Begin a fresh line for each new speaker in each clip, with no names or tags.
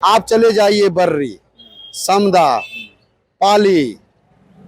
आप चले जाइए बर्री, समदा, पाली,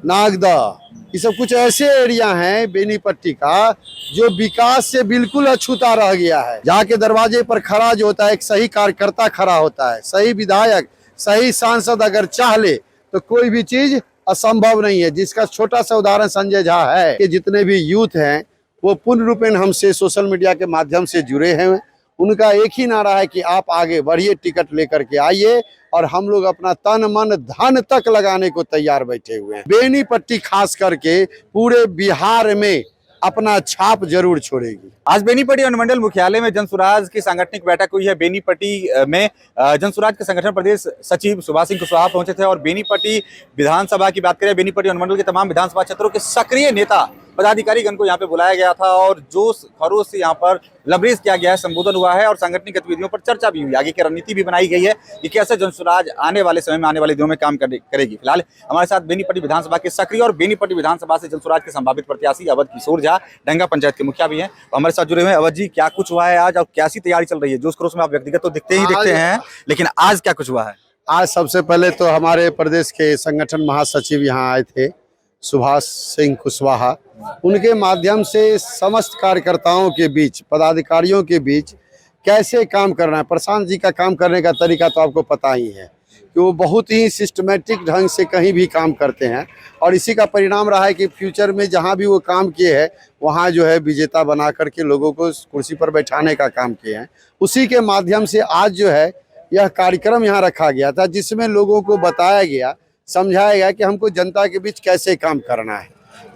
नागदा, ये सब कुछ ऐसे एरिया हैं बेनीपट्टी का जो विकास से बिल्कुल अछूता रह गया है। जाके दरवाजे पर खड़ा जो होता है एक सही कार्यकर्ता खड़ा होता है, सही विधायक, सही सांसद अगर चाह ले तो कोई भी चीज असंभव नहीं है। जिसका छोटा सा उदाहरण संजय झा है कि जितने भी यूथ हैं वो पूर्ण रूपेण हमसे सोशल मीडिया के माध्यम से जुड़े हैं। उनका एक ही नारा है कि आप आगे बढ़िए, टिकट लेकर के आइए, और हम लोग अपना तन मन धन तक लगाने को तैयार बैठे हुए हैं। बेनीपट्टी खास करके पूरे बिहार में अपना छाप जरूर छोड़ेगी।
आज बेनीपट्टी अनुमंडल मुख्यालय में जनसुराज की सांगठनिक बैठक हुई है। बेनीपट्टी में जनसुराज के संगठन प्रदेश सचिव सुभाष सिंह कुशवाहा पहुंचे थे और बेनीपट्टी विधानसभा की बात करें, बेनीपट्टी अनुमंडल के तमाम विधानसभा क्षेत्रों के सक्रिय नेता पदाधिकारीगण को यहाँ पे बुलाया गया था और जोश खरोश से यहाँ पर लबरेज किया गया है, संबोधन हुआ है और सांगठनिक गतिविधियों पर चर्चा भी हुई। आगे की रणनीति भी बनाई गई है कि कैसे जनसुराज आने वाले समय में, आने वाले दिनों में काम करेगी। फिलहाल हमारे साथ बेनीपट्टी विधानसभा के सक्रिय और बेनीपट्टी विधानसभा से जनसुराज के संभावित प्रत्याशी अवध किशोर झा, डंगा पंचायत के मुखिया भी हैं, हमारे साथ जुड़े हुए हैं। अवध जी, क्या कुछ हुआ है आज और कैसी तैयारी चल रही है? जोश खरोश में आप व्यक्तिगत तो दिखते हैं, लेकिन आज क्या कुछ हुआ है?
आज सबसे पहले तो हमारे प्रदेश के संगठन महासचिव यहाँ आए थे, सुभाष सिंह कुशवाहा। उनके माध्यम से समस्त कार्यकर्ताओं के बीच, पदाधिकारियों के बीच कैसे काम करना है। प्रशांत जी का काम करने का तरीका तो आपको पता ही है कि वो बहुत ही सिस्टमेटिक ढंग से कहीं भी काम करते हैं और इसी का परिणाम रहा है कि फ्यूचर में जहां भी वो काम किए हैं वहां जो है विजेता बना करके लोगों को कुर्सी पर बैठाने का काम किए हैं। उसी के माध्यम से आज जो है यह कार्यक्रम यहाँ रखा गया था, जिसमें लोगों को बताया गया, समझाया गया कि हमको जनता के बीच कैसे काम करना है,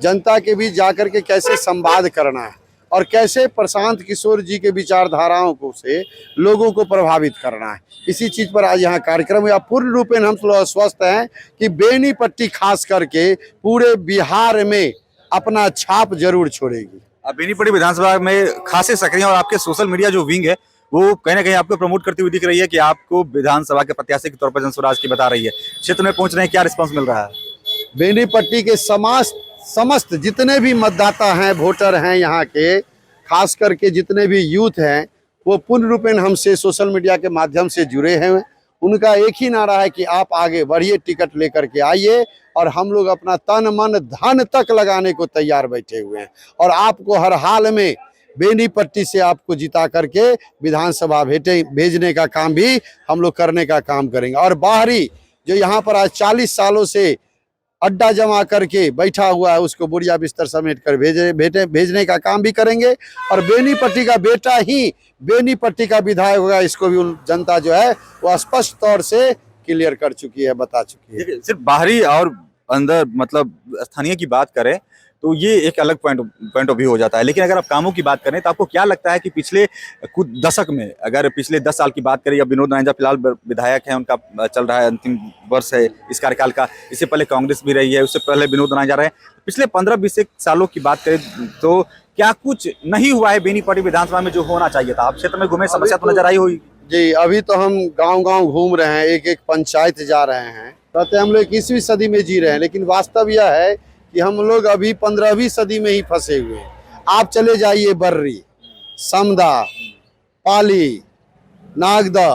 जनता के बीच जाकर के कैसे संवाद करना है और कैसे प्रशांत किशोर जी के विचारधाराओं को से लोगों को प्रभावित करना है। इसी चीज पर आज यहाँ कार्यक्रम हुआ। पूर्ण रूपेण हम लोग स्वस्थ हैं कि बेनीपट्टी खास करके पूरे बिहार में अपना छाप जरूर छोड़ेगी।
बेनीपट्टी विधानसभा में खासे सक्रिय और आपके सोशल मीडिया जो विंग है वो कहीं ना कहीं आपको प्रमोट करती हुई दिख रही है कि आपको विधानसभा के प्रत्याशी के तौर पर जनसुराज की बता रही है। क्षेत्र में पहुंच रहे हैं, क्या रिस्पांस मिल रहा है?
बेनीपट्टी के समस्त जितने भी मतदाता हैं, वोटर हैं यहाँ के, खास करके जितने भी यूथ हैं वो पूर्ण रूपेण हमसे सोशल मीडिया के माध्यम से जुड़े हैं। उनका एक ही नारा है कि आप आगे बढ़िए, टिकट लेकर के आइए, और हम लोग अपना तन मन धन तक लगाने को तैयार बैठे हुए हैं और आपको हर हाल में बेनीपट्टी से आपको जिता करके विधानसभा भेजने का काम भी हम लोग करने का काम करेंगे। और बाहरी जो यहाँ पर आज 40 सालों से अड्डा जमा करके बैठा हुआ है उसको बोरिया बिस्तर समेट कर भेजने का काम भी करेंगे। और बेनीपट्टी का बेटा ही बेनीपट्टी का विधायक होगा, इसको भी जनता जो है वो स्पष्ट तौर से क्लियर कर चुकी है, बता चुकी है।
सिर्फ बाहरी और अंदर मतलब स्थानीय की बात करें तो ये एक अलग पॉइंट ऑफ व्यू हो जाता है, लेकिन अगर आप कामों की बात करें तो आपको क्या लगता है कि पिछले कुछ दशक में, अगर पिछले 10 साल की बात करें, या विनोद रांझा फिलहाल विधायक हैं, उनका चल रहा है अंतिम वर्ष है इस कार्यकाल का, इससे पहले कांग्रेस भी रही है, उससे पहले विनोद रांझा रहे, पिछले 15-20 सालों की बात करें तो क्या कुछ नहीं हुआ है बेनीपट्टी विधानसभा में जो होना चाहिए था? आप क्षेत्र में घूमे, समस्या तो नजर आई होगी।
जी, अभी तो हम गाँव घूम रहे हैं, एक एक पंचायत जा रहे हैं, कहते हम लोग 21वीं सदी में जी रहे हैं, लेकिन वास्तव यह है कि हम लोग अभी 15वीं सदी में ही फंसे हुए हैं। आप चले जाइए बर्री, समदा, पाली, नागदा,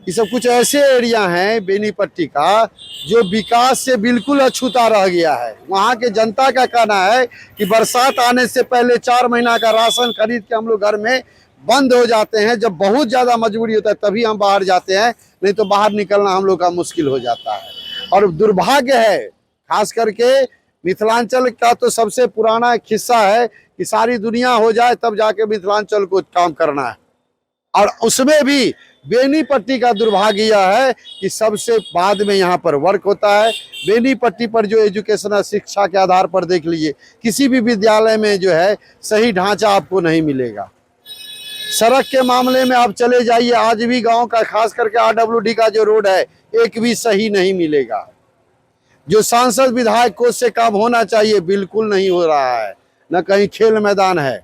ये सब कुछ ऐसे एरिया हैं बेनीपट्टी का जो विकास से बिल्कुल अछूता रह गया है। वहाँ के जनता का कहना है कि बरसात आने से पहले 4 महीना का राशन खरीद के हम लोग घर में बंद हो जाते हैं। जब बहुत ज़्यादा मजबूरी होता है तभी हम बाहर जाते हैं, नहीं तो बाहर निकलना हम लोग का मुश्किल हो जाता है। और दुर्भाग्य है, खास करके मिथिलांचल का तो सबसे पुराना एक हिस्सा है कि सारी दुनिया हो जाए तब जाके मिथिलांचल को काम करना है, और उसमें भी बेनीपट्टी का दुर्भाग्य यह है कि सबसे बाद में यहाँ पर वर्क होता है। बेनीपट्टी पर जो एजुकेशनल शिक्षा के आधार पर देख लीजिए, किसी भी विद्यालय में जो है सही ढांचा आपको नहीं मिलेगा। सड़क के मामले में आप चले जाइए, आज भी गांव का खास करके RWD का जो रोड है एक भी सही नहीं मिलेगा। जो सांसद विधायक कोष से काम होना चाहिए बिल्कुल नहीं हो रहा है। न कहीं खेल मैदान है,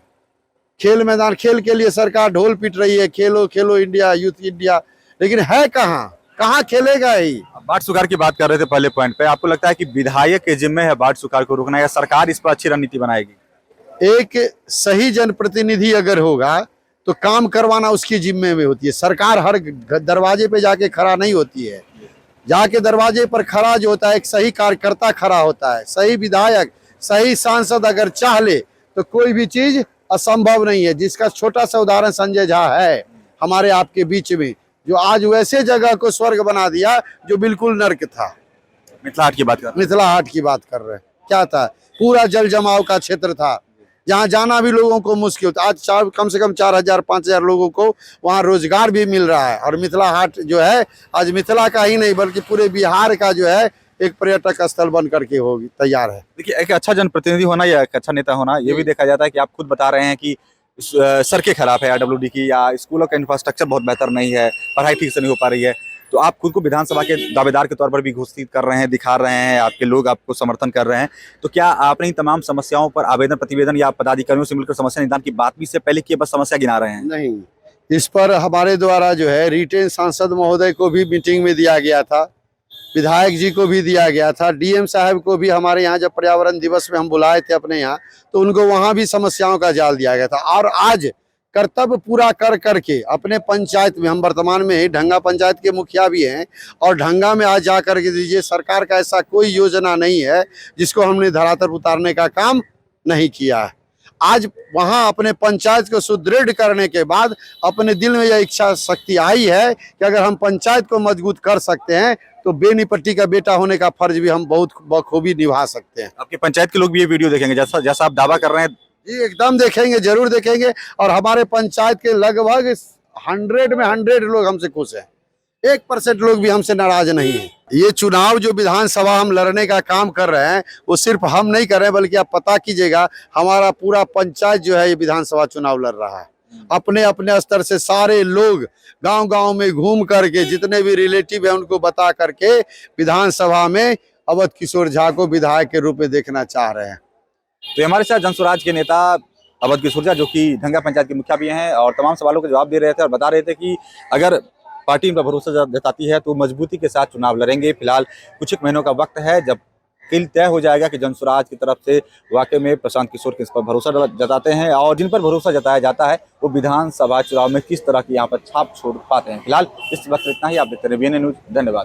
खेल के लिए सरकार ढोल पीट रही है, खेलो खेलो इंडिया, यूथ इंडिया, लेकिन है कहाँ खेलेगा ही।
बाढ़ सुखाड़ की बात कर रहे थे पहले पॉइंट पे, आपको लगता है कि विधायक के जिम्मे है बाढ़ सुखाड़ को रोकना, या सरकार इस पर अच्छी रणनीति बनाएगी?
एक सही जनप्रतिनिधि अगर होगा तो काम करवाना उसकी जिम्मे में होती है। सरकार हर दरवाजे पे जाके खड़ा नहीं होती है। जाके दरवाजे पर खड़ा जो होता है एक सही कार्यकर्ता खड़ा होता है, सही विधायक, सही सांसद अगर चाह ले तो कोई भी चीज असंभव नहीं है। जिसका छोटा सा उदाहरण संजय झा है हमारे आपके बीच में, जो आज वैसे जगह को स्वर्ग बना दिया जो बिल्कुल नर्क था।
मिथिला हाट की बात कर
मिथिला हाट की बात कर रहे हैं, क्या था, पूरा जल जमाव का क्षेत्र था, जहाँ जाना भी लोगों को मुश्किल होता। आज कम से कम 4,000-5,000 लोगों को वहाँ रोजगार भी मिल रहा है। और मिथिला हाट जो है आज मिथिला का ही नहीं बल्कि पूरे बिहार का जो है एक पर्यटक स्थल बन करके होगी तैयार है।
देखिए, एक अच्छा जनप्रतिनिधि होना या एक अच्छा नेता होना, ये भी देखा जाता है कि आप खुद बता रहे हैं कि सड़कें खराब है आरडब्ल्यूडी की, या स्कूलों का इंफ्रास्ट्रक्चर बहुत बेहतर नहीं है, पढ़ाई ठीक से नहीं हो पा रही है। तो आप खुद को विधानसभा के दावेदार के तौर पर भी घोषित कर रहे हैं, दिखा रहे हैं, आपके लोग आपको समर्थन कर रहे हैं। तो क्या आपने इन तमाम समस्याओं पर आवेदन प्रतिवेदन या पदाधिकारियों से मिलकर समस्या निदान की बात भी इससे पहले की, बस समस्या गिना रहे हैं?
नहीं, इस पर हमारे द्वारा जो है रिटेन सांसद महोदय को भी मीटिंग में दिया गया था, विधायक जी को भी दिया गया था, डीएम साहब को भी हमारे यहाँ जब पर्यावरण दिवस में हम बुलाए थे अपने यहाँ, तो उनको वहाँ भी समस्याओं का जाल दिया गया था। और आज कर्तव्य पूरा कर करके अपने पंचायत में, हम वर्तमान में ढंगा पंचायत के मुखिया भी हैं, और ढंगा में आज जा कर के दीजिए, सरकार का ऐसा कोई योजना नहीं है जिसको हमने धरातल उतारने का काम नहीं किया है। आज वहाँ अपने पंचायत को सुदृढ़ करने के बाद अपने दिल में यह इच्छा शक्ति आई है कि अगर हम पंचायत को मजबूत कर सकते हैं तो बेनीपट्टी का बेटा होने का फर्ज भी हम बहुत बखूबी निभा सकते हैं।
आपके पंचायत के लोग भी ये वीडियो देखेंगे जैसा आप दावा कर रहे हैं?
जी एकदम देखेंगे, जरूर देखेंगे। और हमारे पंचायत के लगभग 100 में 100 लोग हमसे खुश हैं, 1% लोग भी हमसे नाराज नहीं है। ये चुनाव जो विधानसभा हम लड़ने का काम कर रहे हैं वो सिर्फ हम नहीं कर रहे हैं, बल्कि आप पता कीजिएगा हमारा पूरा पंचायत जो है ये विधानसभा चुनाव लड़ रहा है। अपने अपने स्तर से सारे लोग गांव-गांव में घूम करके जितने भी रिलेटिव है उनको बता करके विधानसभा में अवध किशोर झा को विधायक के रूप में देखना चाह रहे हैं।
तो हमारे साथ जनसुराज के नेता अवध किशोर झा, जो कि ढंगा पंचायत के मुखिया भी हैं, और तमाम सवालों के जवाब दे रहे थे और बता रहे थे कि अगर पार्टी इन पर भरोसा जताती है तो मजबूती के साथ चुनाव लड़ेंगे। फिलहाल कुछ एक महीनों का वक्त है जब किल तय हो जाएगा कि जनसुराज की तरफ से वाकई में प्रशांत किशोर किस पर भरोसा जताते हैं, और जिन पर भरोसा जताया जाता है वो विधानसभा चुनाव में किस तरह की यहाँ पर छाप छोड़ पाते हैं। फिलहाल इस वक्त इतना ही। आप देखते रहिए BNN न्यूज़। धन्यवाद।